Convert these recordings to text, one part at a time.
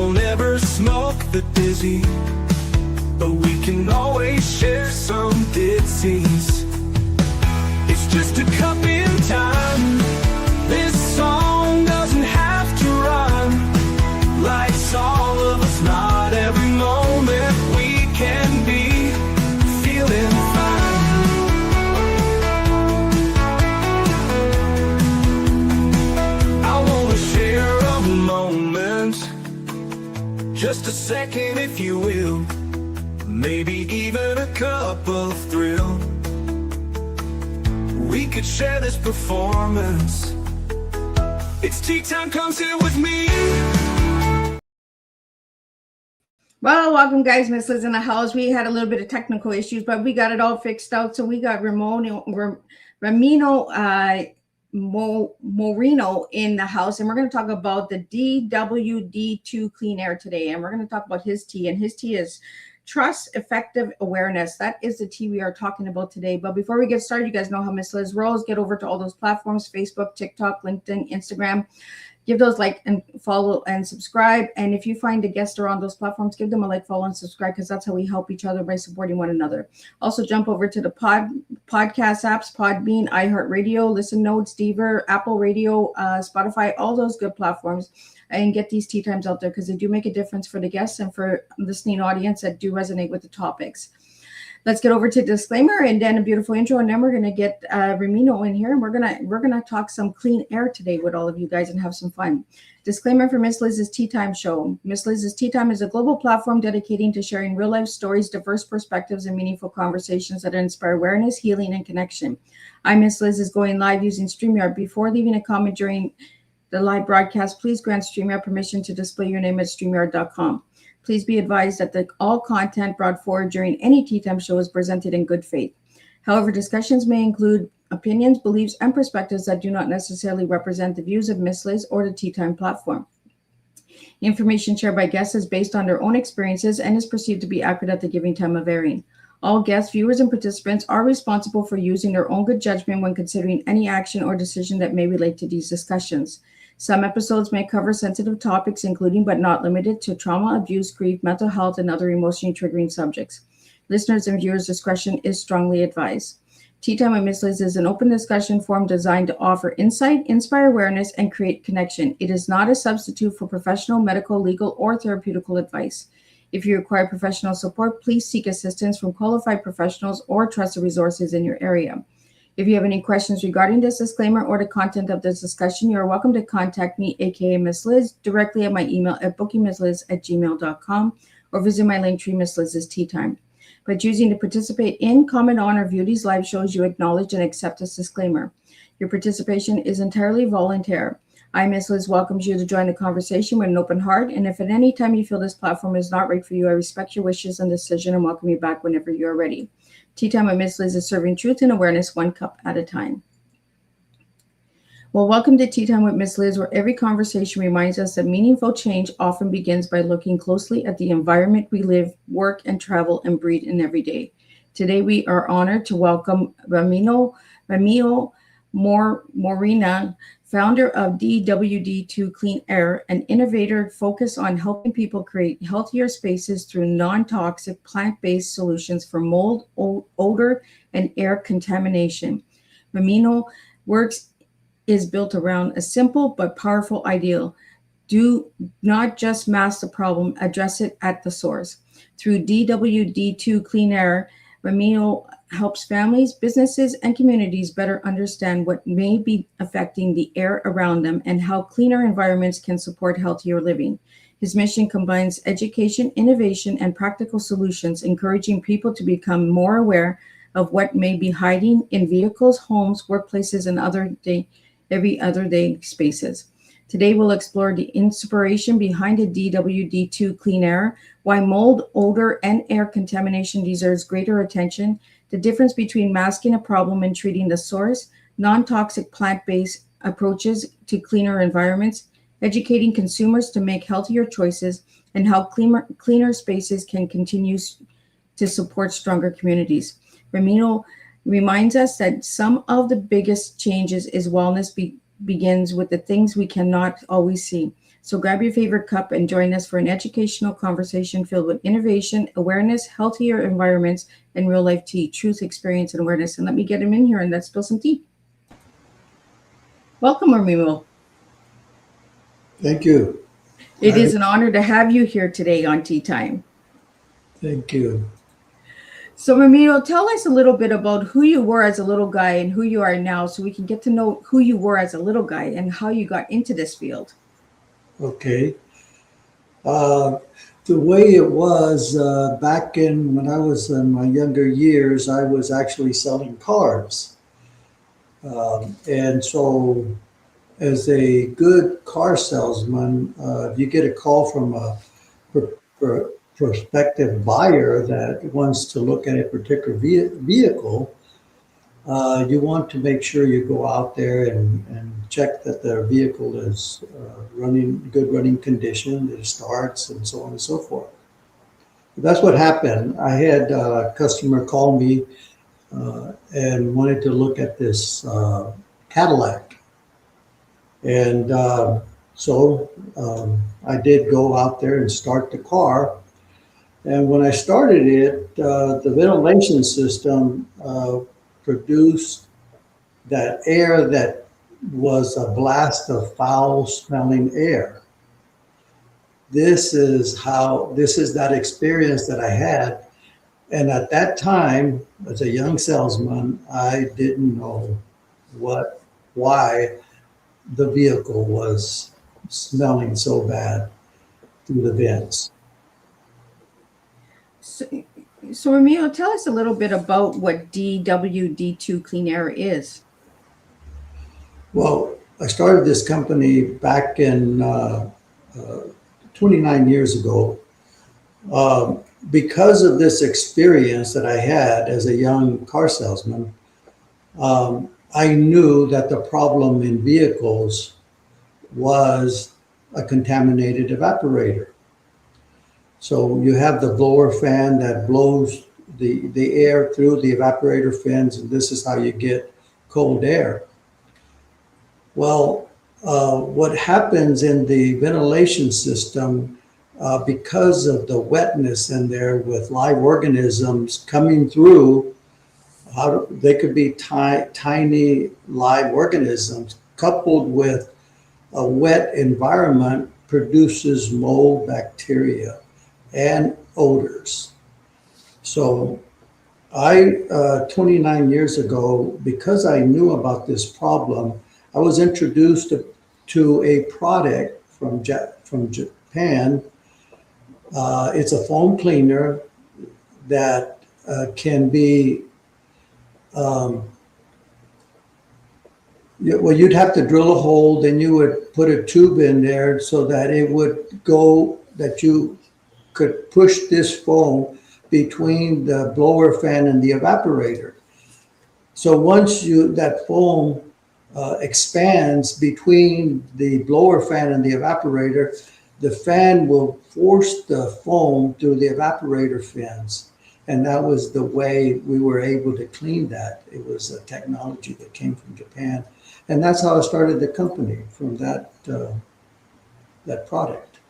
We'll never smoke the dizzy, but we can always share some disease. It's just a cup in time. This song doesn't have to rhyme. Life's all of us, not every moment we can be feeling fine. I wanna share a moment, just a second if you will, maybe even a cup of thrill. We could share this performance. It's tea time, come sit with me. Well, welcome guys, Miss Liz in the house. We had a little bit of technical issues, but we got it all fixed out. So we got Ramiro Moreno in the house, and we're going to talk about the DWD2 Clean Air today. And we're going to talk about his tea, and his tea is Trust Effective Awareness. That is the tea we are talking about today. But before we get started, you guys know how Miss Liz rolls. Get over to all those platforms: Facebook, TikTok, LinkedIn, Instagram. Give those like and follow and subscribe. And if you find a guest around those platforms, give them a like, follow, and subscribe, because that's how we help each other, by supporting one another. Also, jump over to the podcast apps: Podbean, iHeartRadio, Listen Notes, Deezer, Apple Radio, Spotify, all those good platforms, and get these tea times out there, because they do make a difference for the guests and for listening audience that do resonate with the topics. Let's get over to disclaimer and then a beautiful intro, and then we're gonna get Ramiro in here, and we're gonna talk some clean air today with all of you guys and have some fun. Disclaimer for Miss Liz's Tea Time show. Miss Liz's Tea Time is a global platform dedicating to sharing real life stories, diverse perspectives, and meaningful conversations that inspire awareness, healing, and connection. I'm Miss Liz is going live using StreamYard. Before leaving a comment during the live broadcast, please grant StreamYard permission to display your name at StreamYard.com. Please be advised that all content brought forward during any Tea Time show is presented in good faith. However, discussions may include opinions, beliefs, and perspectives that do not necessarily represent the views of Miss Liz or the Tea Time platform. Information shared by guests is based on their own experiences and is perceived to be accurate at the giving time of airing. All guests, viewers, and participants are responsible for using their own good judgment when considering any action or decision that may relate to these discussions. Some episodes may cover sensitive topics, including but not limited to trauma, abuse, grief, mental health, and other emotionally triggering subjects. Listeners' and viewers' discretion is strongly advised. Tea Time with Miss Liz is an open discussion forum designed to offer insight, inspire awareness, and create connection. It is not a substitute for professional, medical, legal, or therapeutical advice. If you require professional support, please seek assistance from qualified professionals or trusted resources in your area. If you have any questions regarding this disclaimer or the content of this discussion, you are welcome to contact me, aka Miss Liz, directly at my email at bookingmissliz@gmail.com, or visit my link tree, Miss Liz's Tea Time. By choosing to participate in, comment on, or view these live shows, you acknowledge and accept this disclaimer. Your participation is entirely voluntary. I, Miss Liz, welcomes you to join the conversation with an open heart, and if at any time you feel this platform is not right for you, I respect your wishes and decision and welcome you back whenever you are ready. Tea Time with Miss Liz is serving truth and awareness one cup at a time. Well, welcome to Tea Time with Miss Liz, where every conversation reminds us that meaningful change often begins by looking closely at the environment we live, work, and travel and breathe in every day. Today, we are honored to welcome Ramiro Moreno, founder of DWD2 Clean Air, an innovator focused on helping people create healthier spaces through non-toxic plant-based solutions for mold, odor, and air contamination. Ramiro works is built around a simple but powerful ideal. Do not just mask the problem, address it at the source. Through DWD2 Clean Air, Ramiro helps families, businesses, and communities better understand what may be affecting the air around them and how cleaner environments can support healthier living. His mission combines education, innovation, and practical solutions, encouraging people to become more aware of what may be hiding in vehicles, homes, workplaces, and every other day spaces. Today, we'll explore the inspiration behind the DWD2 Clean Air, why mold, odor, and air contamination deserves greater attention, the difference between masking a problem and treating the source, non-toxic plant-based approaches to cleaner environments, educating consumers to make healthier choices, and how cleaner spaces can continue to support stronger communities. Ramiro reminds us that some of the biggest changes is wellness begins with the things we cannot always see. So grab your favorite cup and join us for an educational conversation filled with innovation, awareness, healthier environments, and real life tea, truth, experience, and awareness. And let me get him in here and let's spill some tea. Welcome, Ramiro. Thank you. It is an honor to have you here today on Teatime. Thank you. So, Ramiro, tell us a little bit about who you were as a little guy and who you are now, so we can get to know who you were as a little guy and how you got into this field. Okay. The way it was back when I was in my younger years, I was actually selling cars. And so, as a good car salesman, if you get a call from a prospective buyer that wants to look at a particular vehicle, you want to make sure you go out there and check that their vehicle is good running condition, that it starts, and so on and so forth. That's what happened. I had a customer call me and wanted to look at this Cadillac. And so I did go out there and start the car. And when I started it, the ventilation system produced that air that was a blast of foul smelling air. This is that experience that I had. And at that time, as a young salesman, I didn't know why the vehicle was smelling so bad through the vents. So Ramiro, tell us a little bit about what DWD2 Clean Air is. Well, I started this company back in 29 years ago. Because of this experience that I had as a young car salesman, I knew that the problem in vehicles was a contaminated evaporator. So you have the blower fan that blows the air through the evaporator fins, and this is how you get cold air. Well, what happens in the ventilation system, because of the wetness in there with live organisms coming through, they could be tiny live organisms coupled with a wet environment produces mold, bacteria, and odors. So 29 years ago, because I knew about this problem, I was introduced to a product from Japan. It's a foam cleaner that can be, you'd have to drill a hole, then you would put a tube in there so that it would go, that you could push this foam between the blower fan and the evaporator. So once that foam expands between the blower fan and the evaporator, the fan will force the foam through the evaporator fins. And that was the way we were able to clean that. It was a technology that came from Japan. And that's how I started the company, from that product.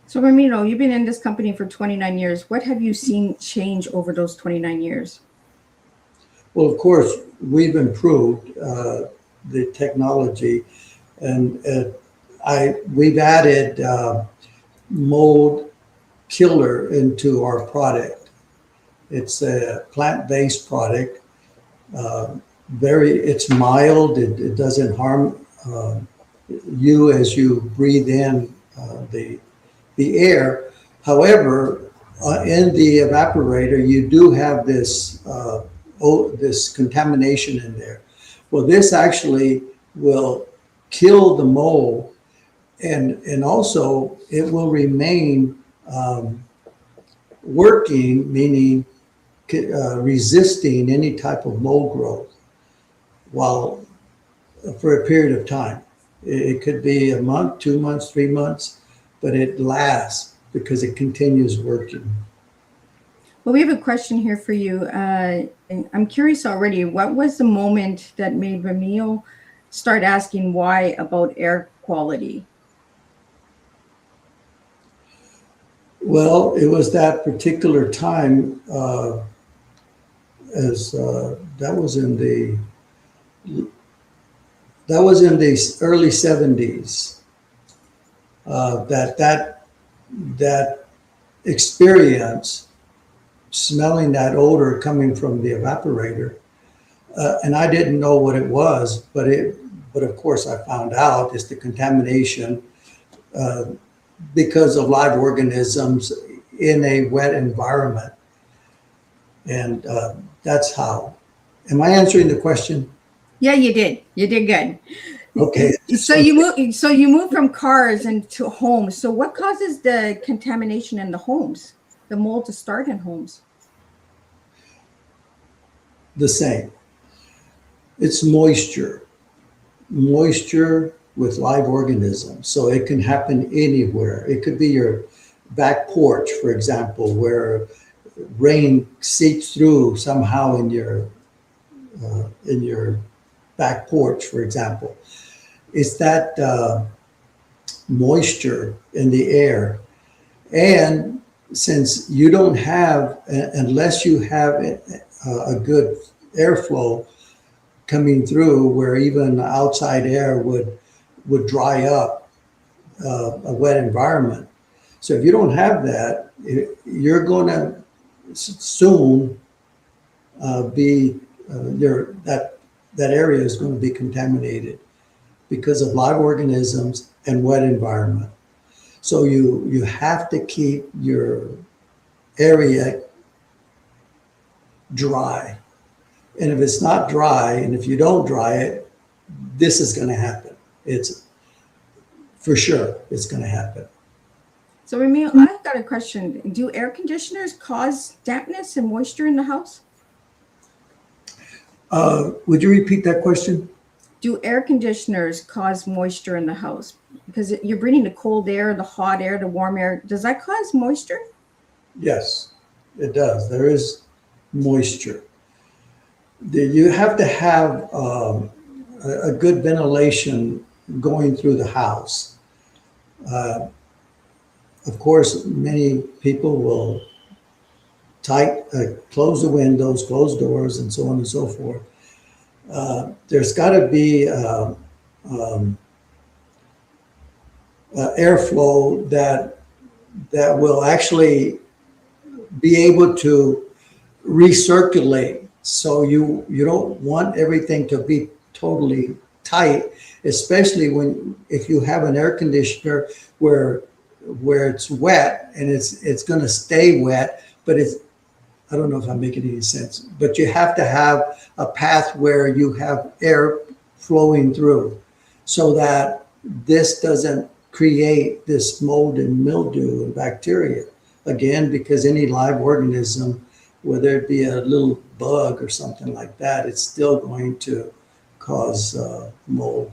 So Ramiro, you've been in this company for 29 years. What have you seen change over those 29 years? Well, of course, we've improved the technology, and we've added mold killer into our product. It's a plant-based product. It's mild. It doesn't harm you as you breathe in the air. However, in the evaporator, you do have this contamination in there. Well, this actually will kill the mold, and also it will remain working, meaning resisting any type of mold growth for a period of time. It could be a month, 2 months, 3 months, but it lasts because it continues working. Well, we have a question here for you. And I'm curious already, what was the moment that made Ramiro start asking why about air quality? Well, it was that particular time, as that was in the early 70s. That experience, smelling that odor coming from the evaporator, and I didn't know what it was, but of course I found out it's the contamination because of live organisms in a wet environment. And that's how. Am I answering the question? Yeah, you did. You did good. Okay. So you move from cars into homes. So what causes the contamination in the homes? The mold to start in homes? The same. It's moisture. Moisture with live organisms. So it can happen anywhere. It could be your back porch, for example, where rain seeps through somehow in your back porch, for example. It's that moisture in the air. And since you don't have, unless you have a good airflow coming through where even outside air would dry up a wet environment. So if you don't have that, you're going to soon be that area is going to be contaminated because of live organisms and wet environment. So you have to keep your area dry. And if it's not dry, and if you don't dry it, this is going to happen. It's for sure it's going to happen. So Ramiro, I've got a question. Do air conditioners cause dampness and moisture in the house? Would you repeat that question? Do air conditioners cause moisture in the house? Because you're breathing the cold air, the hot air, the warm air. Does that cause moisture? Yes, it does. There is moisture. You have to have a good ventilation going through the house. Of course, many people will close the windows, close doors, and so on and so forth. There's got to be airflow that will actually be able to recirculate. So you don't want everything to be totally tight, especially if you have an air conditioner where it's wet and it's going to stay wet, but I don't know if I'm making any sense, but you have to have a path where you have air flowing through so that this doesn't create this mold and mildew and bacteria. Again, because any live organism, whether it be a little bug or something like that, it's still going to cause mold.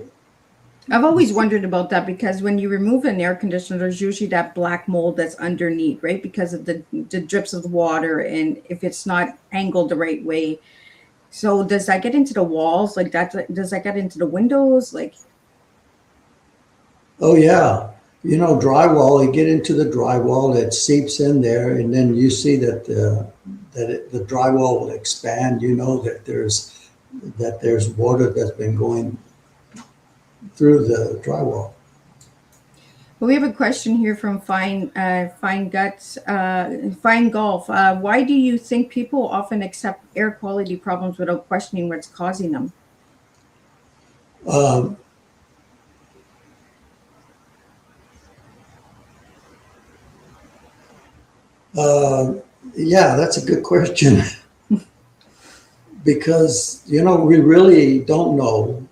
I've always wondered about that because when you remove an air conditioner, there's usually that black mold that's underneath, right? Because of the drips of the water and if it's not angled the right way. So does that get into the walls like that? Does that get into the windows? Like, oh yeah, drywall. You get into the drywall, it seeps in there, and then you see that the drywall will expand. You know that there's water that's been going through the drywall. well, we have a question here from Fine Golf. Why do you think people often accept air quality problems without questioning what's causing them? Yeah, that's a good question. Because, we really don't know.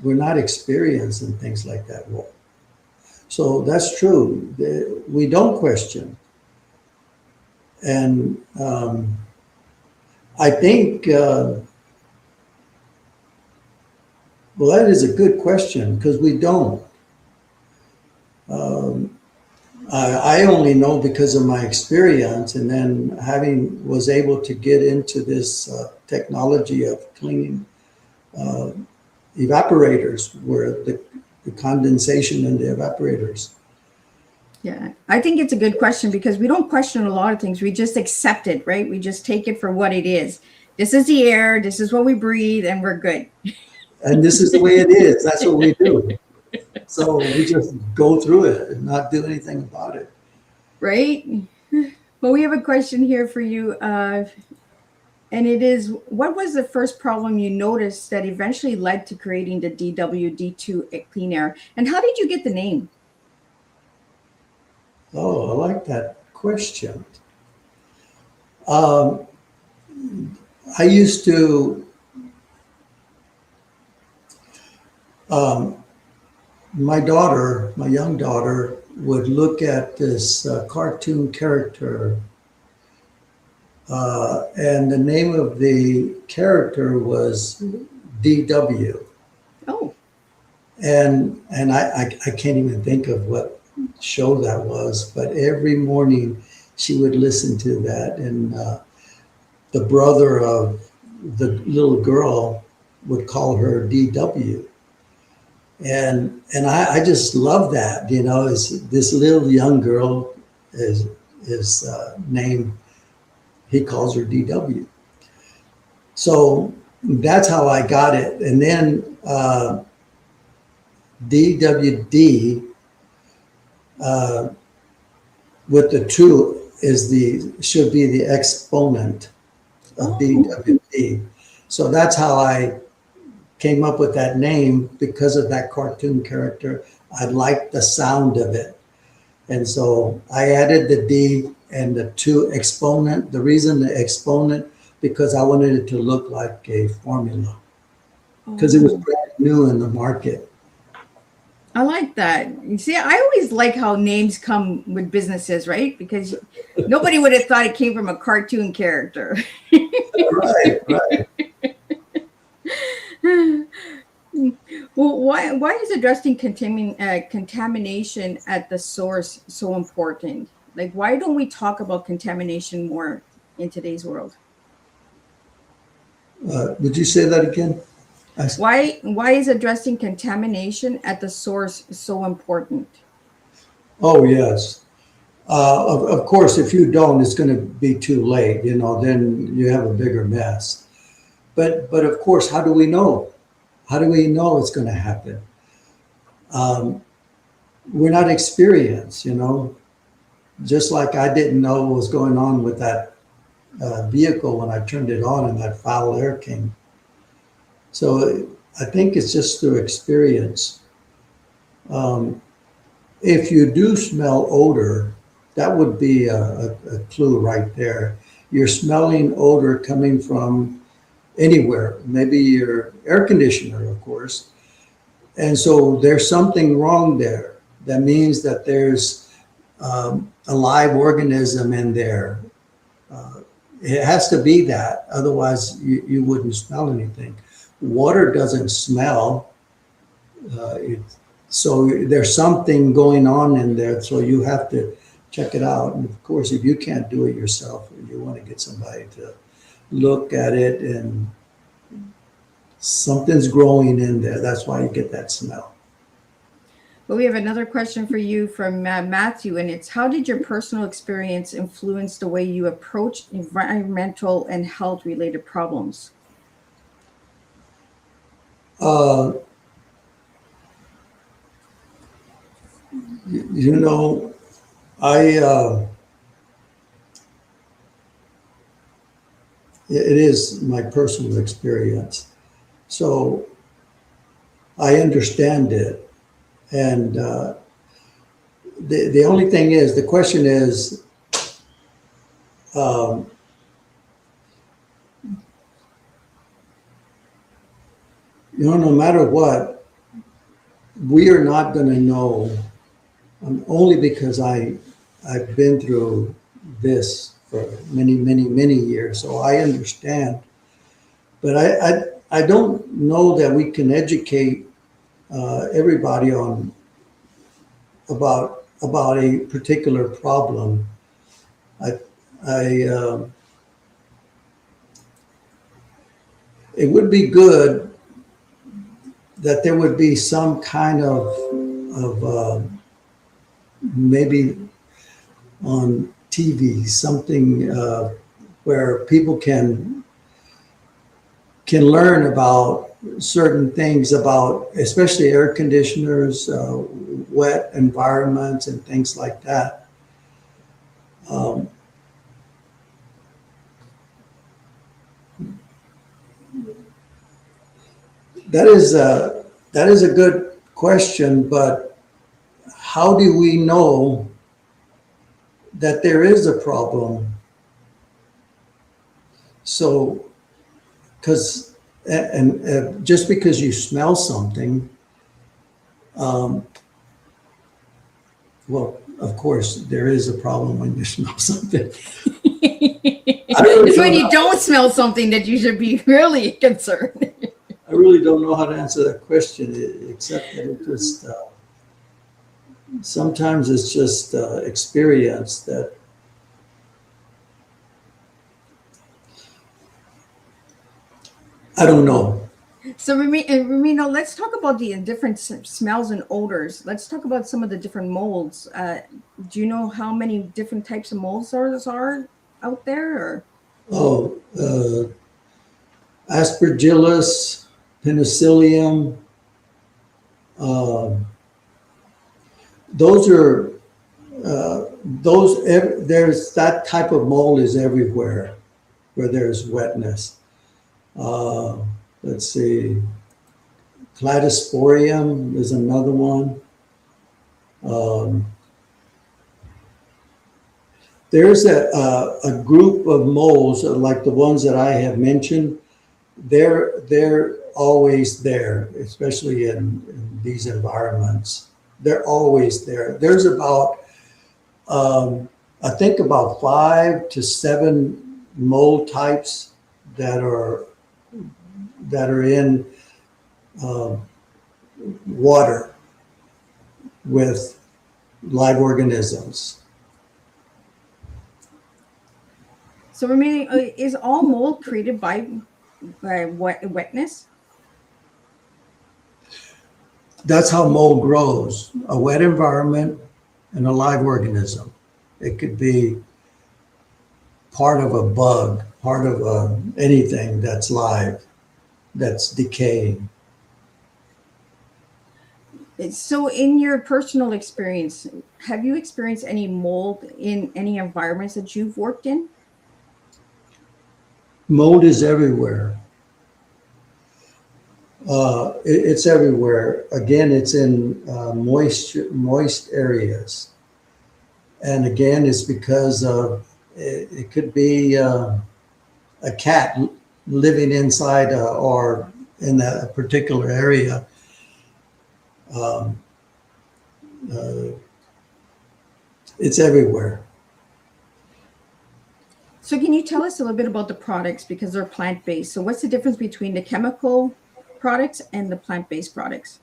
We're not experienced in things like that. So that's true. We don't question. And I think, well, that is a good question because we don't. I only know because of my experience, and then was able to get into this technology of cleaning evaporators, where the condensation in the evaporators. Yeah, I think it's a good question because we don't question a lot of things. We just accept it, right? We just take it for what it is. This is the air, this is what we breathe, and we're good. And this is the way it is. That's what we do. So we just go through it and not do anything about it. Right? Well, we have a question here for you. And it is, what was the first problem you noticed that eventually led to creating the DWD2 Clean Air? And how did you get the name? Oh, I like that question. Um, I used to, my daughter, my young daughter, would look at this cartoon character, and the name of the character was DW. Oh, And I can't even think of what show that was, but every morning she would listen to that, and the brother of the little girl would call her DW. And I just love that, you know, is this little young girl is name, he calls her DW. So that's how I got it. And then DWD with the two should be the exponent of DWD. So that's how I came up with that name, because of that cartoon character. I liked the sound of it. And so I added the D and the two exponent. The reason the exponent, because I wanted it to look like a formula, because it was brand new in the market. I like that. You see, I always like how names come with businesses, right? Because nobody would have thought it came from a cartoon character. Right, right. Well, why is addressing contamination at the source so important? Like, why don't we talk about contamination more in today's world? Would you say that again? Why is addressing contamination at the source so important? Oh, yes. Of course, if you don't, it's going to be too late, you know, then you have a bigger mess. But of course, how do we know? How do we know it's going to happen? We're not experienced, you know, just like I didn't know what was going on with that vehicle when I turned it on and that foul air came. So I think it's just through experience. If you do smell odor, that would be a clue right there. You're smelling odor coming from anywhere, maybe your air conditioner, of course. And so there's something wrong there. That means that there's a live organism in there. It has to be that, otherwise you wouldn't smell anything. Water doesn't smell. So there's something going on in there, so you have to check it out. And of course, if you can't do it yourself, you want to get somebody to look at it, and something's growing in there. That's why you get that smell. Well, we have another question for you from Matthew, and it's, how did your personal experience influence the way you approach environmental and health related problems? You know, it is my personal experience. So I understand it. And the only thing is, the question is, you know, no matter what, we are not going to know, only because I've been through this for many, many, many years. So I understand. But I don't know that we can educate everybody on about a particular problem. It would be good that there would be some kind of maybe on TV, something where people can learn about certain things about, especially air conditioners, wet environments, and things like that. That is a good question, but how do we know that there is a problem? So, because just because you smell something, well, of course, there is a problem when you smell something. It's when you don't smell something that you should be really concerned. I really don't know how to answer that question, except that it just sometimes it's just experience that. I don't know. So, Ramiro, let's talk about the different smells and odors. Let's talk about some of the different molds. Do you know how many different types of molds there are out there? Or? Oh, Aspergillus, Penicillium. Those are there's that type of mold is everywhere where there's wetness. Let's see, Cladosporium is another one. There's a group of molds like the ones that I have mentioned. They're always there, especially in these environments. They're always there. There's about, I think about 5 to 7 mold types that are in water with live organisms. So, Ramiro, is all mold created by wetness? That's how mold grows, a wet environment and a live organism. It could be part of a bug, part of anything that's live, that's decaying. So, in your personal experience, have you experienced any mold in any environments that you've worked in? Mold is everywhere. It's everywhere. Again, it's in moist areas. And again, it's because of, it could be a cat living inside or in that particular area. It's everywhere. So can you tell us a little bit about the products, because they're plant-based? So what's the difference between the chemical products and the plant-based products?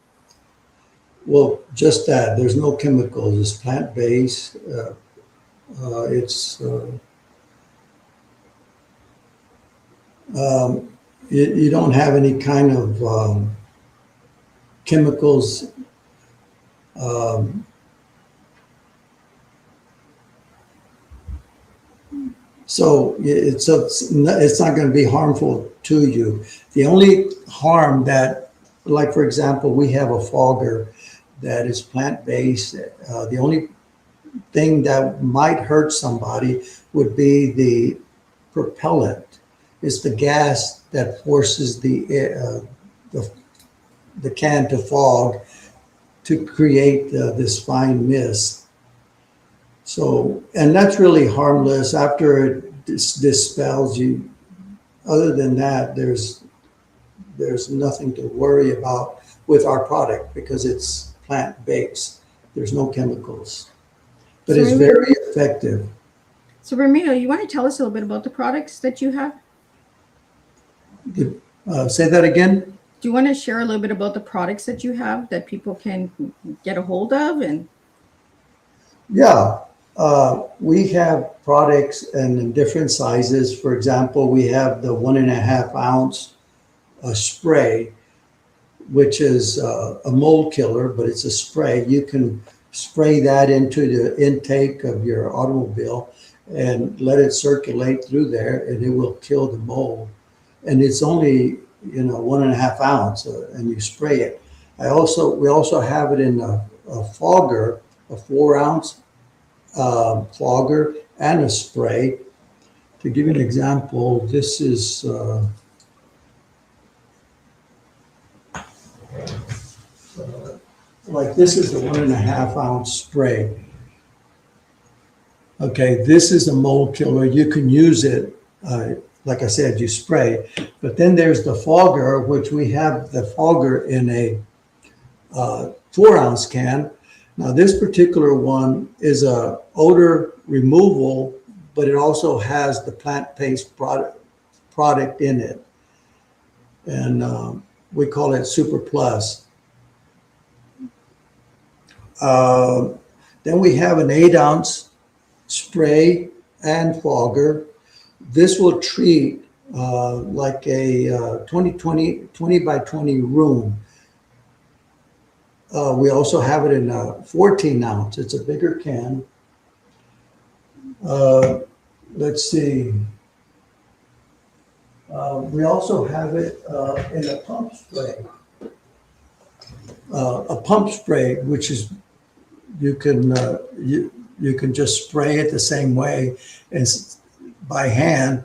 Well, just that. There's no chemicals. It's plant-based. You don't have any kind of chemicals. So it's not going to be harmful to you. The only harm that, like for example, we have a fogger that is plant-based. The only thing that might hurt somebody would be the propellant. It's the gas that forces the can to fog to create this fine mist. So, and that's really harmless after it dispels you. Other than that, there's nothing to worry about with our product because it's plant-based. There's no chemicals, but it's very effective. So Ramiro, you want to tell us a little bit about the products that you have? Say that again. Do you want to share a little bit about the products that you have that people can get a hold of? And yeah, we have products in different sizes. For example, we have the 1.5 ounce spray, which is a mold killer, but it's a spray. You can spray that into the intake of your automobile and let it circulate through there, and it will kill the mold. And it's only, 1.5 ounce, and you spray it. We also have it in a fogger, a 4 ounce fogger, and a spray. To give you an example, this is like this is a 1.5 ounce spray. Okay, this is a mold killer. You can use it, like I said, you spray. But then there's the fogger, which we have the fogger in a 4 ounce can. Now this particular one is a odor removal, but it also has the plant-based product in it. And we call it Super Plus. Then we have an 8 ounce spray and fogger. This will treat like a 20 by 20 room. We also have it in a 14 ounce. It's a bigger can. Let's see. We also have it in a pump spray. A pump spray, which is you can just spray it the same way as by hand.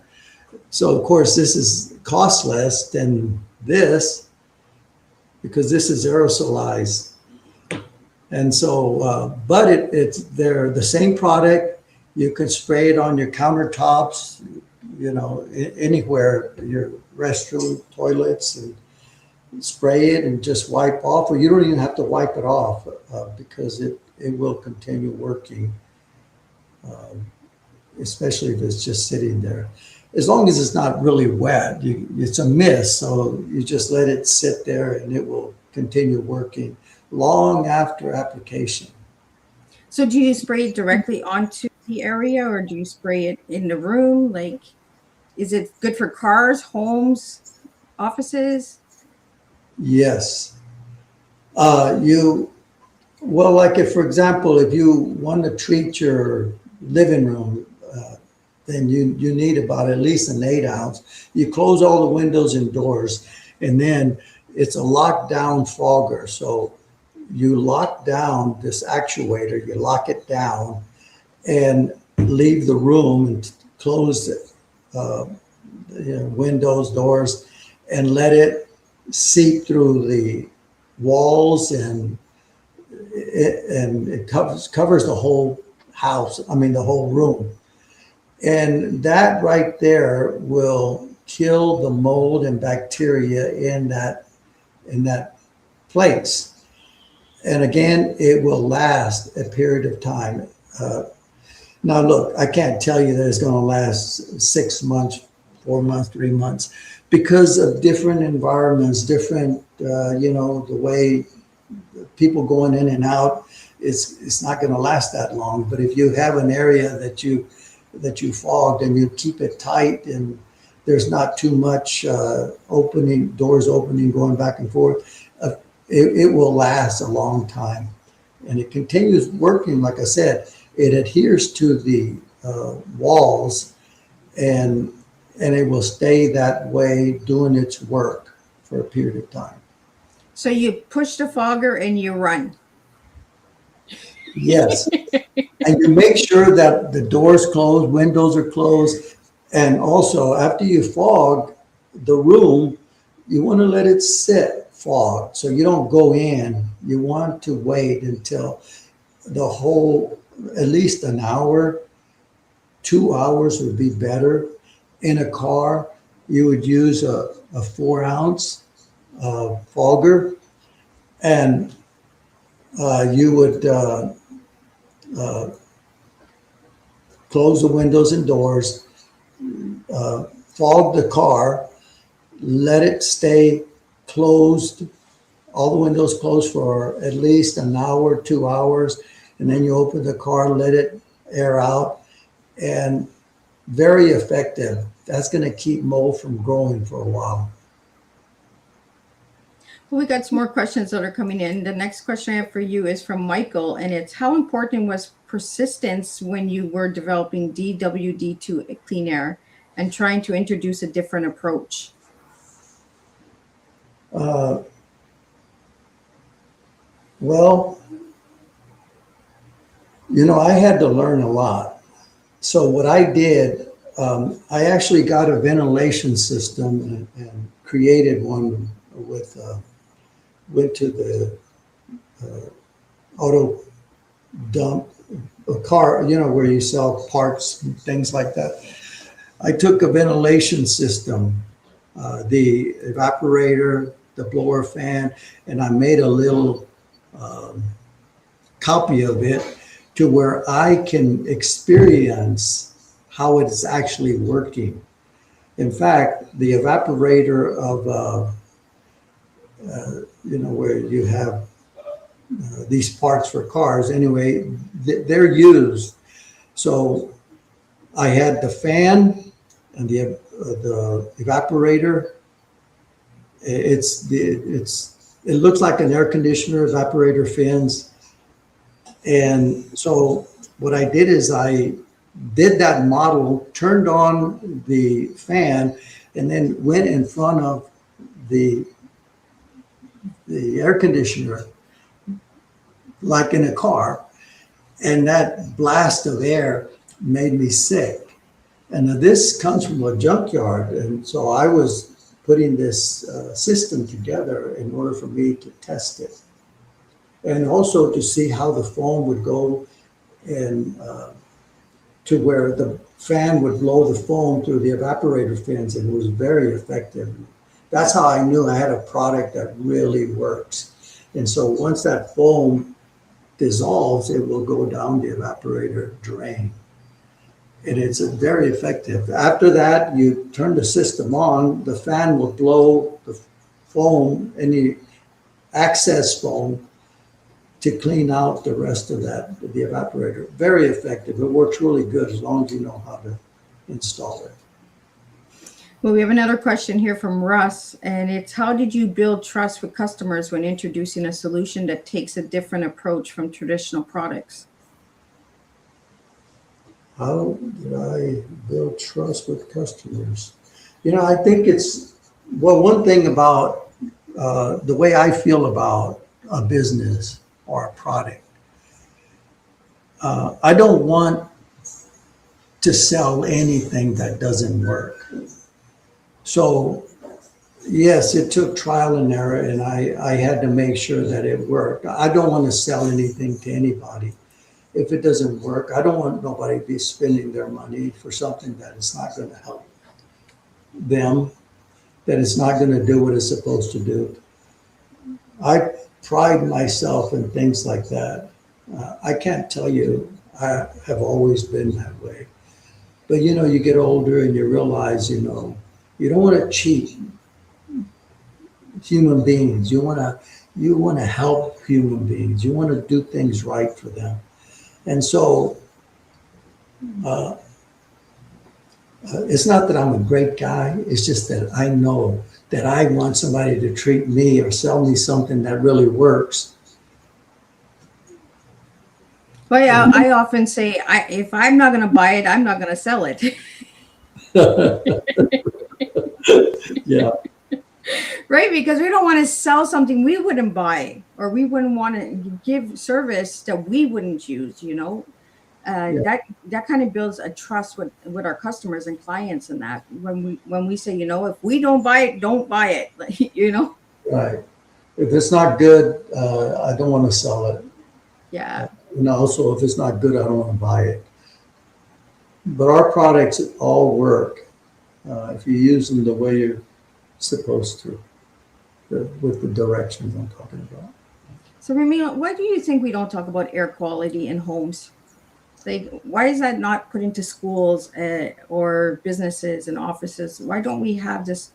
So of course this is cost less than this because this is aerosolized. And so, but they're the same product. You can spray it on your countertops, anywhere, your restroom, toilets, and spray it and just wipe off. Or you don't even have to wipe it off because it will continue working, especially if it's just sitting there. As long as it's not really wet, it's a mist, so you just let it sit there and it will continue working long after application. So do you spray it directly onto the area, or do you spray it in the room? Like, is it good for cars, homes, offices? Yes. Like if, for example, if you want to treat your living room, then you need about at least an 8 ounce. You close all the windows and doors, and then it's a lockdown fogger. So you lock down this actuator, you lock it down and leave the room and close it, windows, doors, and let it seep through the walls, and it covers the whole house, the whole room. And that right there will kill the mold and bacteria in that place. And again, it will last a period of time. Now, look, I can't tell you that it's going to last 6 months, 4 months, 3 months, because of different environments, different, the way people going in and out. It's not going to last that long. But if you have an area that you fogged and you keep it tight and there's not too much doors opening, going back and forth, it will last a long time. And it continues working. Like I said, it adheres to the walls, and it will stay that way doing its work for a period of time. So you push the fogger and you run. Yes. And you make sure that the doors closed, windows are closed. And also, after you fog the room, you want to let it sit fogged. So you don't go in. You want to wait until the whole, at least an hour, 2 hours would be better. In a car, you would use a 4 ounce fogger, and you would close the windows and doors, fog the car, let it stay closed, all the windows closed for at least an hour, 2 hours, and then you open the car, let it air out, and very effective. That's going to keep mold from growing for a while. We got some more questions that are coming in. The next question I have for you is from Michael, and it's how important was persistence when you were developing DWD2 Clean Air and trying to introduce a different approach? Well, I had to learn a lot. So what I did, I actually got a ventilation system and created one with, went to the auto dump, a car, where you sell parts and things like that. I took a ventilation system, the evaporator, the blower fan, and I made a little copy of it to where I can experience how it's actually working. In fact, the evaporator of, where you have these parts for cars, anyway, they're used. So I had the fan and the evaporator. It looks like an air conditioner, evaporator fins. And so what I did is I did that model, turned on the fan, and then went in front of the air conditioner, like in a car. And that blast of air made me sick. And this comes from a junkyard. And so I was putting this system together in order for me to test it. And also to see how the foam would go and to where the fan would blow the foam through the evaporator fins, and it was very effective. That's how I knew I had a product that really works. And so once that foam dissolves, it will go down the evaporator drain. And it's very effective. After that, you turn the system on, the fan will blow the foam, any excess foam, to clean out the rest of that, the evaporator. Very effective. It works really good as long as you know how to install it. Well, we have another question here from Russ, and it's how did you build trust with customers when introducing a solution that takes a different approach from traditional products? How did I build trust with customers? I think one thing about the way I feel about a business or a product, I don't want to sell anything that doesn't work. So yes, it took trial and error, and I had to make sure that it worked. I don't want to sell anything to anybody. If it doesn't work, I don't want nobody to be spending their money for something that is not going to help them, that it's not going to do what it's supposed to do. I pride myself in things like that. I can't tell you I have always been that way. But you get older and you realize, you don't want to cheat human beings. You want to help human beings. You want to do things right for them. And so it's not that I'm a great guy. It's just that I know that I want somebody to treat me or sell me something that really works. Well, yeah, I often say, if I'm not going to buy it, I'm not going to sell it. Yeah. Right, because we don't want to sell something we wouldn't buy, or we wouldn't want to give service that we wouldn't use, Yeah. That kind of builds a trust with our customers and clients, and that when we say, if we don't buy it, don't buy it. Right. If it's not good, I don't want to sell it. Yeah. So if it's not good, I don't want to buy it. But our products all work if you use them the way you're supposed to, with the directions I'm talking about. So, Ramiro, why do you think we don't talk about air quality in homes? Like, why is that not put into schools or businesses and offices? Why don't we have this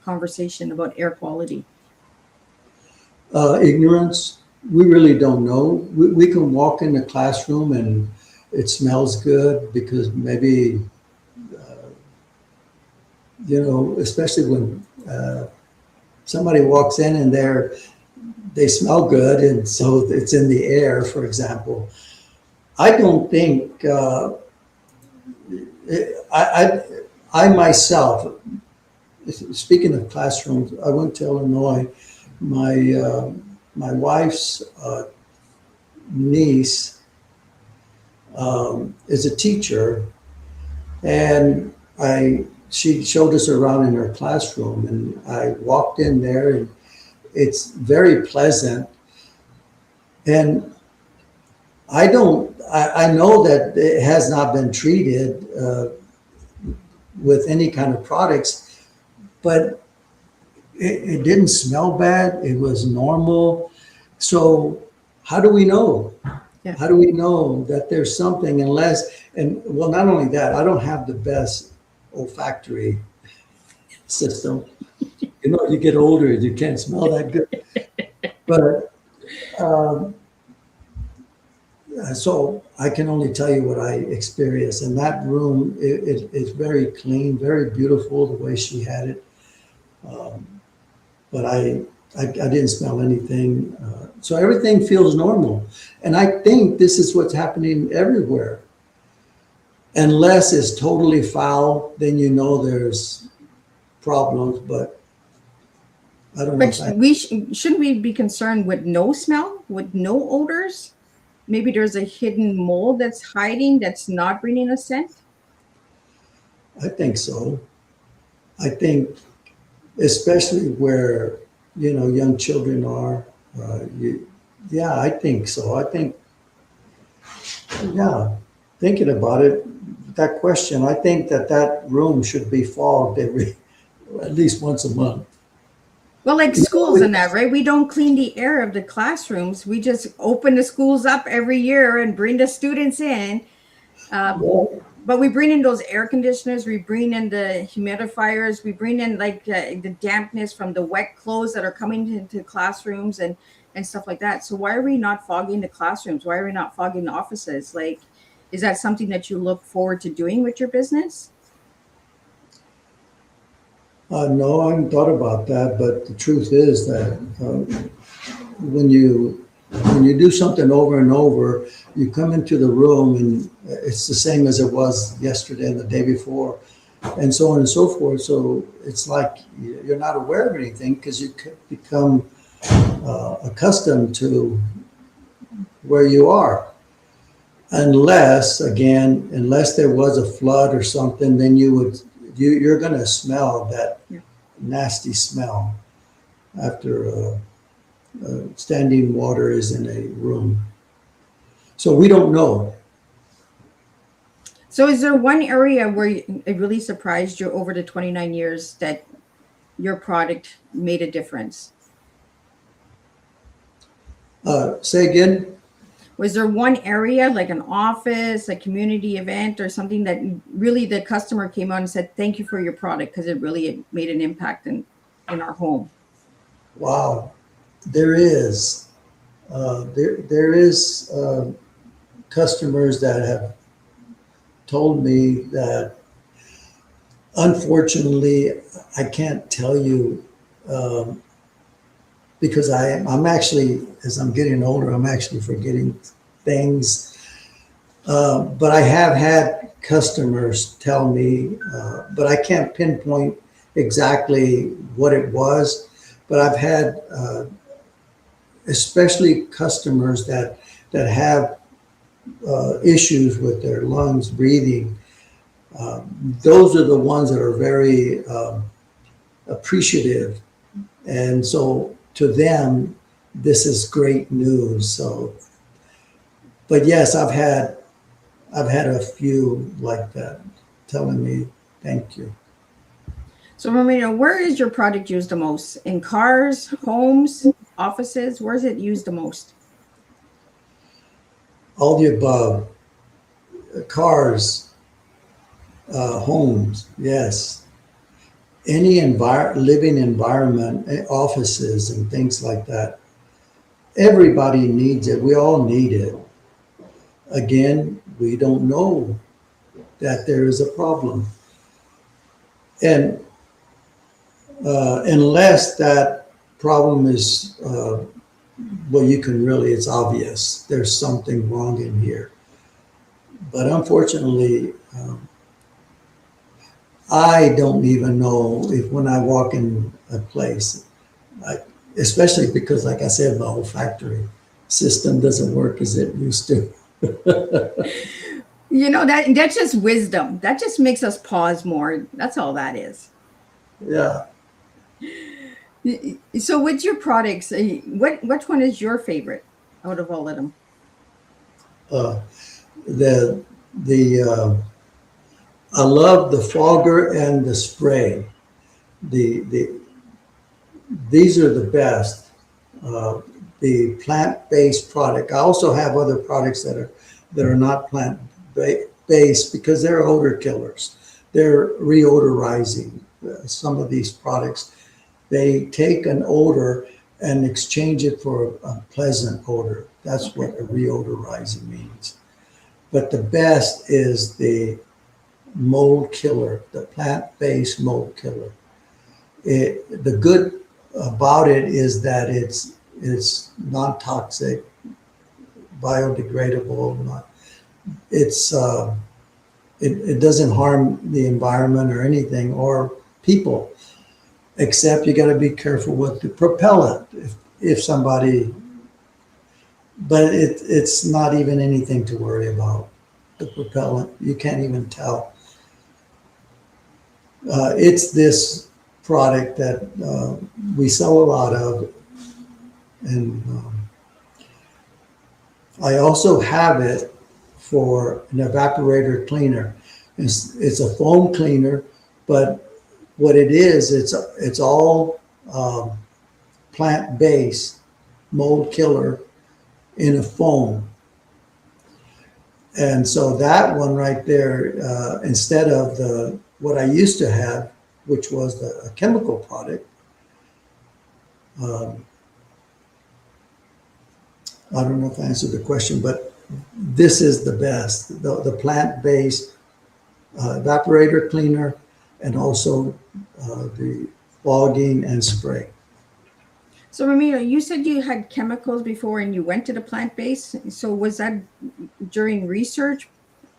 conversation about air quality? Ignorance. We really don't know. We can walk in the classroom and it smells good because maybe, especially when somebody walks in and they smell good, and so it's in the air, for example. I don't think, I myself, speaking of classrooms, I went to Illinois. My wife's niece is a teacher, and she showed us around in her classroom, and I walked in there, and it's very pleasant. And I know that it has not been treated with any kind of products, but it didn't smell bad. It was normal. So how do we know? Yeah. How do we know that there's something well, not only that, I don't have the best olfactory system. You know, you get older, you can't smell that good. But so I can only tell you what I experienced. And that room, it's very clean, very beautiful the way she had it. But I didn't smell anything. So everything feels normal. And I think this is what's happening everywhere. Unless it's totally foul, then you know there's problems. But I don't know. But shouldn't we be concerned with no smell, with no odors? Maybe there's a hidden mold that's hiding, that's not bringing a scent? I think so. I think, especially where, young children are, yeah, I think so. I think, yeah, thinking about it, that question, I think that room should be fogged at least once a month. Well, like schools and that, right? We don't clean the air of the classrooms. We just open the schools up every year and bring the students in. But we bring in those air conditioners. We bring in the humidifiers. We bring in like the dampness from the wet clothes that are coming into classrooms and stuff like that. So why are we not fogging the classrooms? Why are we not fogging the offices? Like, is that something that you look forward to doing with your business? No, I haven't thought about that, but the truth is that when you do something over and over, you come into the room and it's the same as it was yesterday and the day before, and so on and so forth. So it's like you're not aware of anything because you become accustomed to where you are. Unless there was a flood or something, then you're going to smell that nasty smell after standing water is in a room. So we don't know. So is there one area where it really surprised you over the 29 years that your product made a difference? Say again? Was there one area, like an office, a community event, or something that really the customer came on and said, thank you for your product because it really made an impact in our home? Wow, there is. There is customers that have told me that, unfortunately, I can't tell you because I'm actually, as I'm getting older, I'm actually forgetting things. But I have had customers tell me, but I can't pinpoint exactly what it was. But I've had, especially customers that have issues with their lungs, breathing. Those are the ones that are very appreciative, and so to them, this is great news. So, but yes, I've had a few like that telling me thank you. So, Ramiro, where is your product used the most? In cars, homes, offices? Where is it used the most? All the above. Cars, homes, yes. Any living environment, offices and things like that. Everybody needs it. We all need it. Again, we don't know that there is a problem. And unless that problem is, well, you can really, it's obvious, there's something wrong in here. But unfortunately, I don't even know if when I walk in a place, especially because, like I said, my olfactory system doesn't work as it used to. You know, that's just wisdom. That just makes us pause more. That's all that is. Yeah. So with your products, which one is your favorite out of all of them? Uh, the I love the fogger and the spray. The these are the best. Uh, the plant-based product. I also have other products that are not plant-based because they're odor killers. They're reodorizing. Some of these products, they take an odor and exchange it for a pleasant odor. That's what a reodorizing means. But the best is the mold killer, the plant-based mold killer. The good about it is that it's non-toxic, biodegradable. It's it doesn't harm the environment or anything or people. Except you got to be careful with the propellant. If somebody, but it's not even anything to worry about. The propellant, you can't even tell. It's this product that we sell a lot of, and I also have it for an evaporator cleaner. It's a foam cleaner, but what it is, it's all plant-based mold killer in a foam. And so that one right there, instead of what I used to have, which was a chemical product, I don't know if I answered the question, but this is the best, the plant-based evaporator cleaner, and also the fogging and spray. So Ramiro, you said you had chemicals before and you went to the plant-based. So was that during research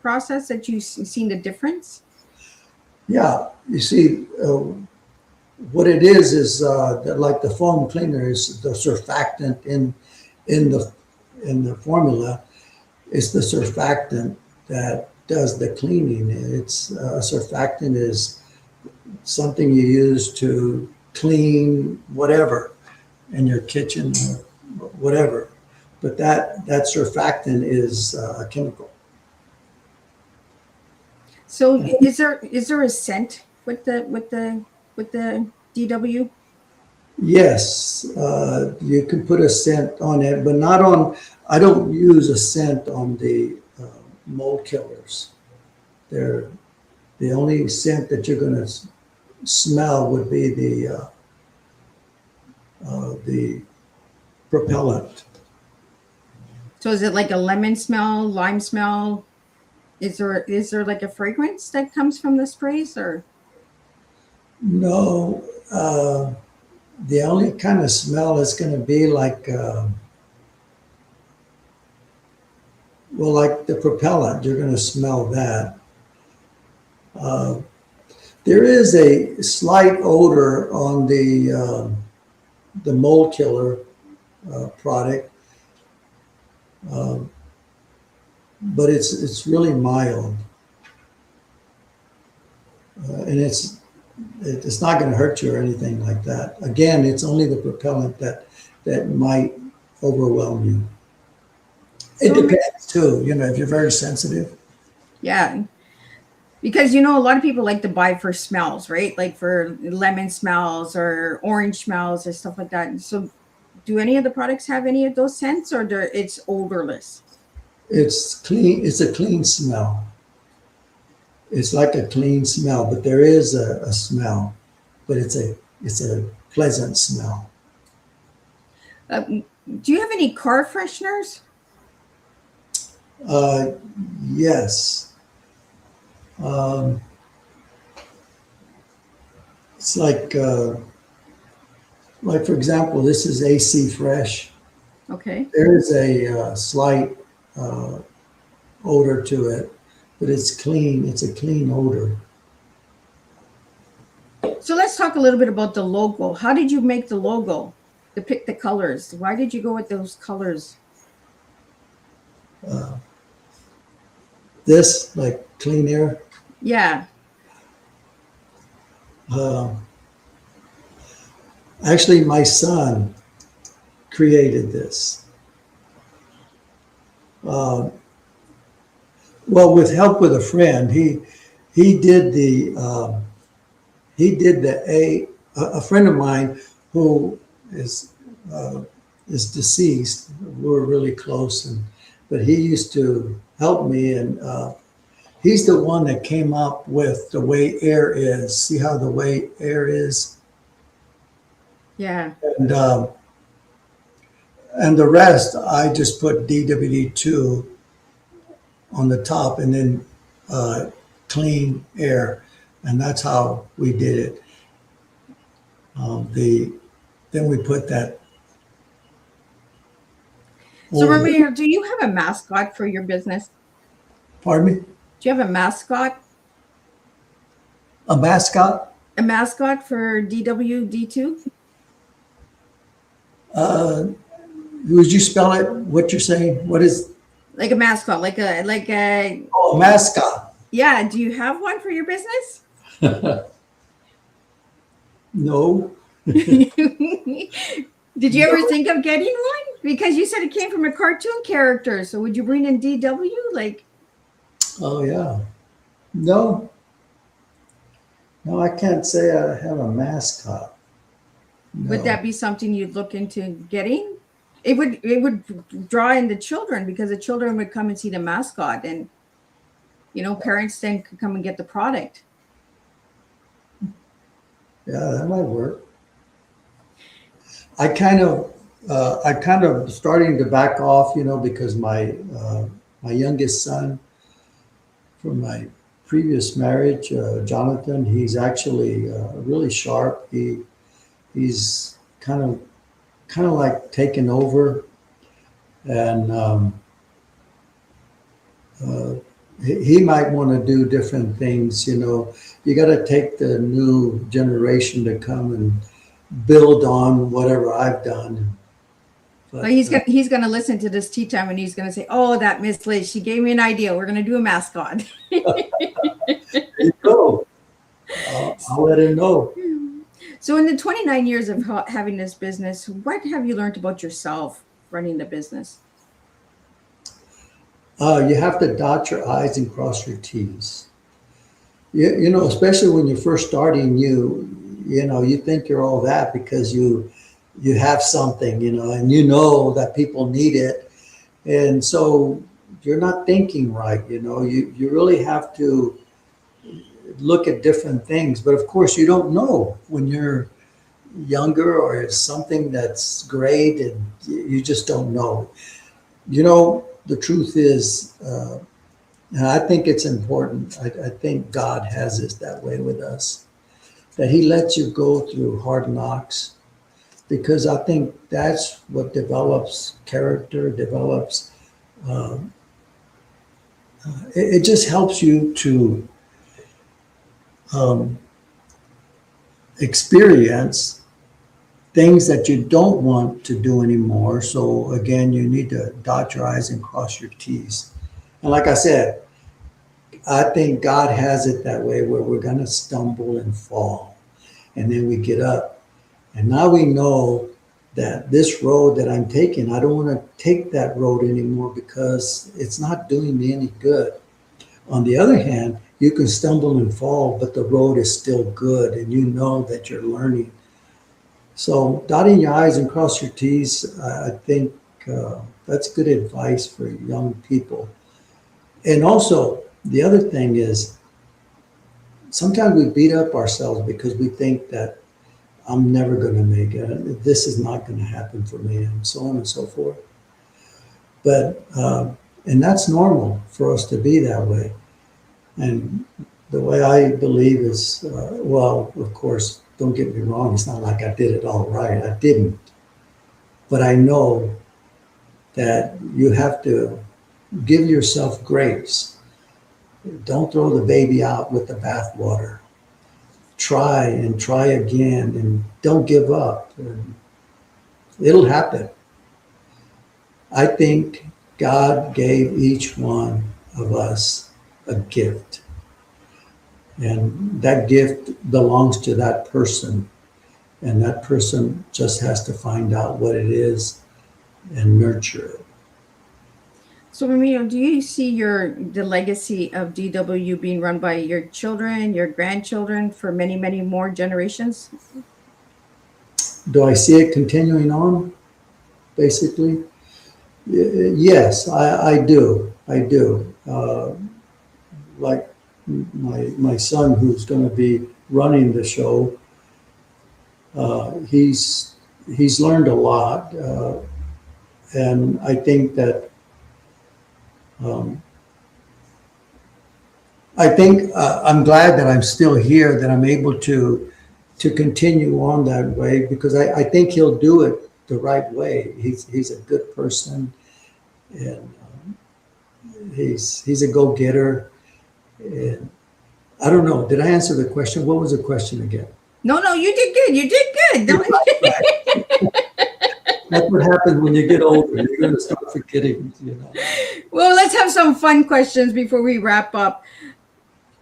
process that you seen the difference? Yeah, you see, what it is that like the foam cleaner is the surfactant in the formula. It's the surfactant that does the cleaning. It's surfactant is something you use to clean whatever in your kitchen or whatever. But that surfactant is a chemical. So is there a scent with the DW? Yes, you can put a scent on it, but not on. I don't use a scent on the mold killers. They're the only scent that you're going to smell would be the propellant. So is it like a lemon smell, lime smell? Is there like a fragrance that comes from the sprays or? No, the only kind of smell is going to be like, well, like the propellant. You're going to smell that. There is a slight odor on the mold killer product, but it's really mild, and it's not going to hurt you or anything like that. Again, it's only the propellant that might overwhelm you. It depends too, if you're very sensitive. Yeah. Because a lot of people like to buy for smells, right? Like for lemon smells or orange smells or stuff like that. So do any of the products have any of those scents or it's odorless? It's clean. It's a clean smell. It's like a clean smell, but there is a smell, but it's a pleasant smell. Do you have any car fresheners? Yes. It's like for example, this is AC Fresh. Okay. There is a slight odor to it, but it's clean. It's a clean odor. So let's talk a little bit about the logo. How did you make the logo? To pick the colors. Why did you go with those colors? This, like Clean Air, Yeah. actually my son created this. Well, with help with a friend, he did a friend of mine who is deceased. We're really close, but he used to help me, and he's the one that came up with the way air is. See how the way air is, Yeah. and the rest I just put DWD2 on the top, and then Clean Air, and that's how we did it. Then we put that. So over- Ramiro, do you have a mascot for your business? Pardon me? Do you have a mascot? A mascot? A mascot for DWD2? Would you spell it? What you're saying? What is? Like a mascot, like a Oh, a mascot. yeah. Do you have one for your business? No. Did you ever think of getting one? Because you said it came from a cartoon character. So would you bring in DW? Like, Oh yeah. No. No, I can't say I have a mascot. No. would that be something you'd look into getting? It would draw in the children because the children would come and see the mascot, and parents then could come and get the product. Yeah, that might work. I kind of starting to back off, because my youngest son from my previous marriage, Jonathan, he's actually really sharp. He's kind of like taken over, and he might want to do different things. You got to take the new generation to come and build on whatever I've done. But, Well, he's gonna listen to this tea time and he's gonna say, "Oh, that Miss Liz, she gave me an idea. We're gonna do a mascot." there you go. I'll let him know. So, in the 29 years of having this business, what have you learned about yourself running the business? You have to dot your I's and cross your T's. Especially when you're first starting, you think you're all that because you have something, and that people need it. And so you're not thinking right, you really have to look at different things. But of course you don't know when you're younger or it's something that's great and you just don't know. The truth is, and I think it's important, I think God has it that way with us, that he lets you go through hard knocks, because I think that's what develops character, develops, it just helps you to experience things that you don't want to do anymore. So again, you need to dot your I's and cross your T's. And like I said, I think God has it that way where we're going to stumble and fall, and then we get up. And now we know that this road that I'm taking, I don't want to take that road anymore because it's not doing me any good. On the other hand, you can stumble and fall, but the road is still good, and you know that you're learning. So dotting your I's and cross your T's, I think that's good advice for young people. And also, the other thing is, sometimes we beat up ourselves because we think that I'm never going to make it. This is not going to happen for me, and so on and so forth. But, and that's normal for us to be that way. And The way I believe is, well, of course, don't get me wrong. It's not like I did it all right. I didn't. But I know that you have to give yourself grace. Don't throw the baby out with the bathwater. Try and try again and don't give up. And it'll happen. I think God gave each one of us a gift. And that gift belongs to that person. And that person just has to find out what it is and nurture it. So, Ramiro, do you see the legacy of DW being run by your children, your grandchildren for many, many more generations? Do I see it continuing on, basically? Yes, I do. I do. Like my son, who's going to be running the show, he's learned a lot, and I think that I'm glad that I'm still here, that I'm able to continue on that way, because I think he'll do it the right way. He's a good person, and he's a go-getter. And I don't know. Did I answer the question? What was the question again? No, you did good. You did good. That's what happens when you get older. You're going to start forgetting, Well, let's have some fun questions before we wrap up.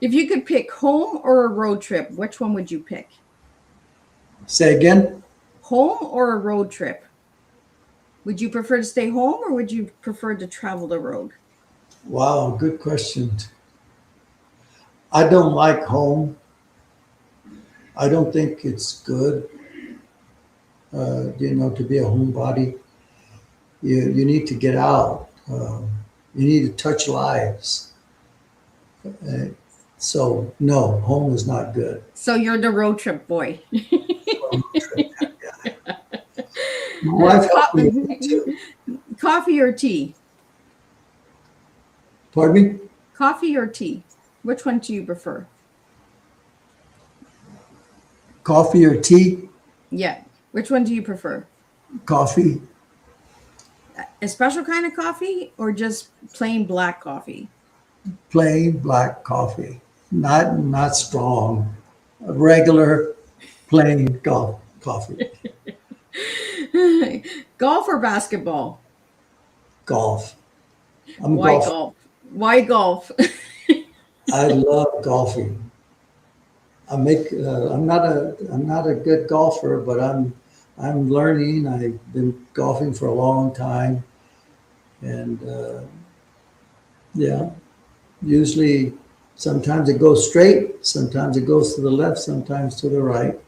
If you could pick home or a road trip, which one would you pick? Say again? Home or a road trip? Would you prefer to stay home or would you prefer to travel the road? Wow, good question. I don't like home. I don't think it's good, to be a homebody. You need to get out. You need to touch lives. So no, home is not good. So you're the road trip boy. My wife helped me with that too. Coffee or tea? Pardon me? Coffee or tea? Which one do you prefer? Coffee or tea? Yeah. Which one do you prefer? Coffee. A special kind of coffee or just plain black coffee? Plain black coffee. Not strong. Regular plain coffee. Golf or basketball? Golf. I'm a Why golfer. golf? Why golf? I love golfing. I'm not a good golfer, but I'm learning. I've been golfing for a long time, and usually sometimes it goes straight, sometimes it goes to the left, sometimes to the right.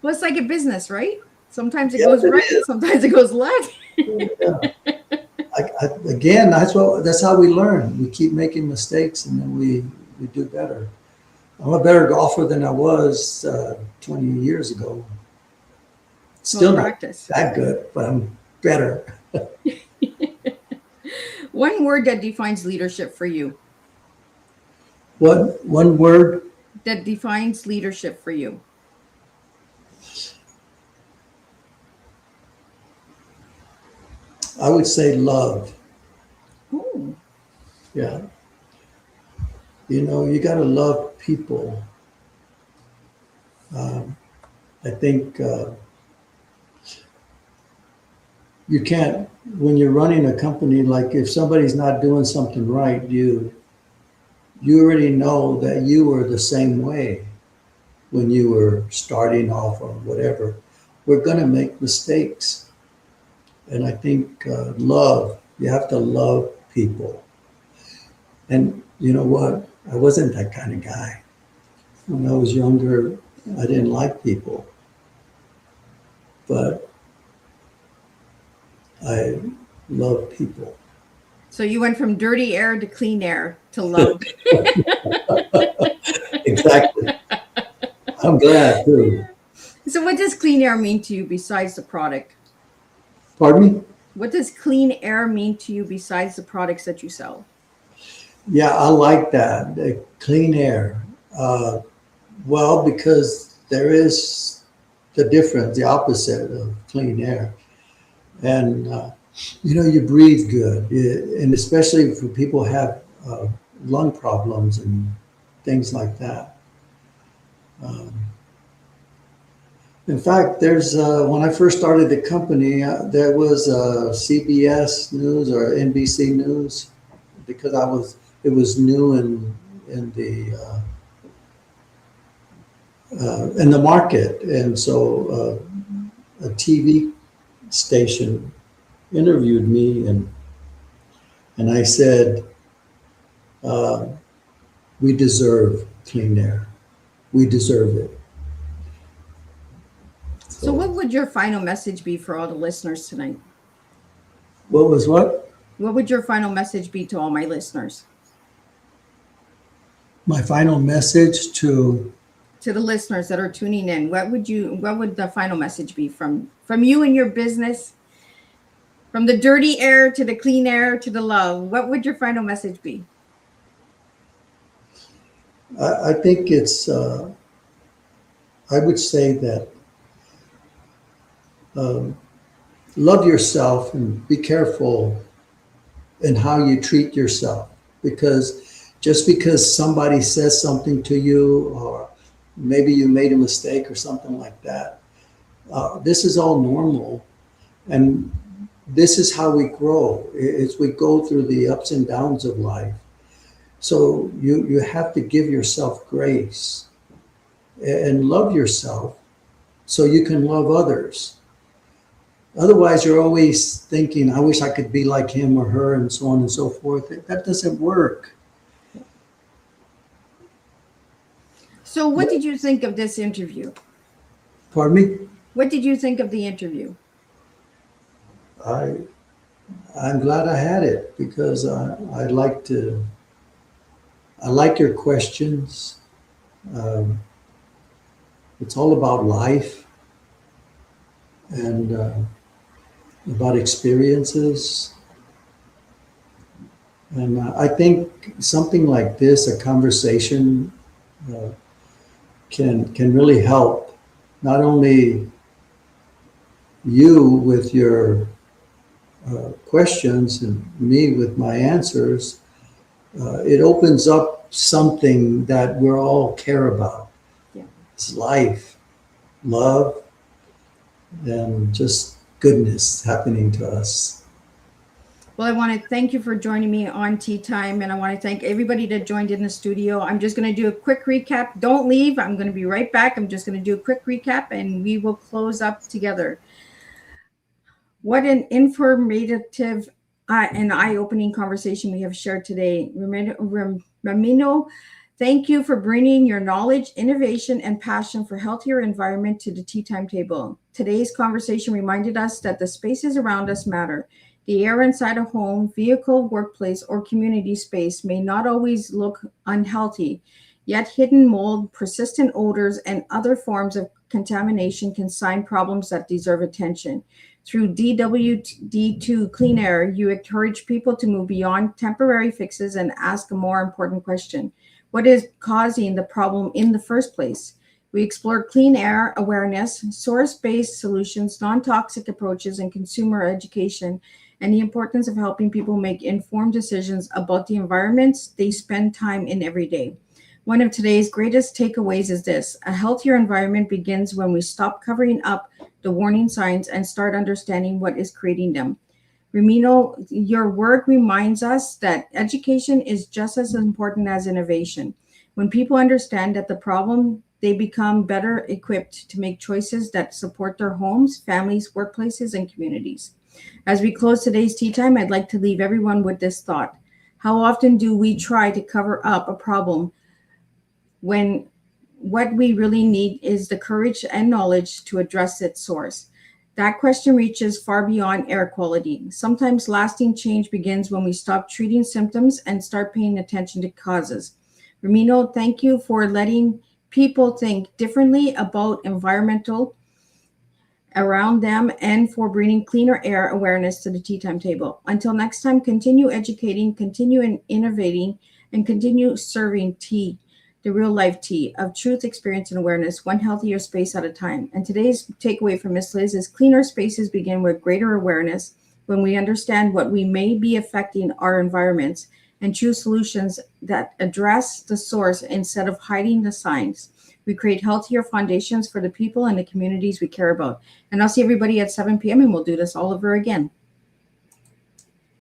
Well, it's like a business, right? Sometimes it Yeah, goes it right, is. sometimes it goes left. Yeah. Again, that's how we learn. We keep making mistakes, and then we do better. I'm a better golfer than I was 20 years ago. Still not Practice. that good, but I'm better. One word that defines leadership for you. What one word? That defines leadership for you. I would say love. Oh, Yeah. You got to love people. I think you can't, when you're running a company, like if somebody's not doing something right, you already know that you were the same way when you were starting off or whatever. We're going to make mistakes. And I think you have to love people. And you know what? I wasn't that kind of guy. When I was younger, I didn't like people. But I love people. so you went from dirty air to clean air to love. Exactly. I'm glad too. So what does clean air mean to you besides the product? Pardon me? What does clean air mean to you besides the products that you sell? Yeah, I like that. The clean air. Uh, well, because there is the difference, the opposite of clean air. And, you breathe good. And especially for people who have lung problems and things like that. Um, in fact, there's when I first started the company, there was CBS News or NBC News because it was new in the market, and so a TV station interviewed me, and I said, uh, "We deserve clean air. We deserve it." So, what would your final message be for all the listeners tonight? What was what? What would your final message be to all my listeners? My final message to To the listeners that are tuning in, what would the final message be from you and your business? From the dirty air to the clean air to the love, what would your final message be? I think it's I would say that um, love yourself and be careful in how you treat yourself, because just because somebody says something to you, or maybe you made a mistake or something like that, this is all normal, and this is how we grow. It's we go through the ups and downs of life. So you have to give yourself grace and love yourself so you can love others. Otherwise, you're always thinking, I wish I could be like him or her, and so on and so forth. That doesn't work. So, what did you think of this interview? Pardon me? What did you think of the interview? I'm glad I had it because I like your questions. It's all about life and about experiences. And I think something like this, a conversation, uh, can really help not only you with your questions and me with my answers. It opens up something that we all care about. Yeah. It's life, love, and just goodness happening to us. Well, I want to thank you for joining me on Teatime, and I want to thank everybody that joined in the studio. I'm just going to do a quick recap. Don't leave. I'm going to be right back. I'm just going to do a quick recap, and we will close up together. What an informative and eye-opening conversation we have shared today. Ramiro, thank you for bringing your knowledge, innovation, and passion for healthier environment to the Teatime table. Today's conversation reminded us that the spaces around us matter. The air inside a home, vehicle, workplace, or community space may not always look unhealthy, yet hidden mold, persistent odors, and other forms of contamination can sign problems that deserve attention. Through DWD2 Clean Air, you encourage people to move beyond temporary fixes and ask a more important question. What is causing the problem in the first place? We explore clean air awareness, source-based solutions, non-toxic approaches, and consumer education, and the importance of helping people make informed decisions about the environments they spend time in every day. One of today's greatest takeaways is this: a healthier environment begins when we stop covering up the warning signs and start understanding what is creating them. Ramiro, your work reminds us that education is just as important as innovation. When people understand that the problem, they become better equipped to make choices that support their homes, families, workplaces, and communities. As we close today's Teatime, I'd like to leave everyone with this thought. How often do we try to cover up a problem when what we really need is the courage and knowledge to address its source? That question reaches far beyond air quality. Sometimes lasting change begins when we stop treating symptoms and start paying attention to causes. Ramiro, thank you for letting people think differently about environmental around them and for bringing cleaner air awareness to the Teatime table. Until next time, continue educating, continue innovating, and continue serving tea the real life tea of truth, experience, and awareness, one healthier space at a time. And today's takeaway from Miss Liz is cleaner spaces begin with greater awareness. When we understand what we may be affecting our environments and choose solutions that address the source instead of hiding the signs, we create healthier foundations for the people and the communities we care about. And I'll see everybody at 7 p.m. and we'll do this all over again.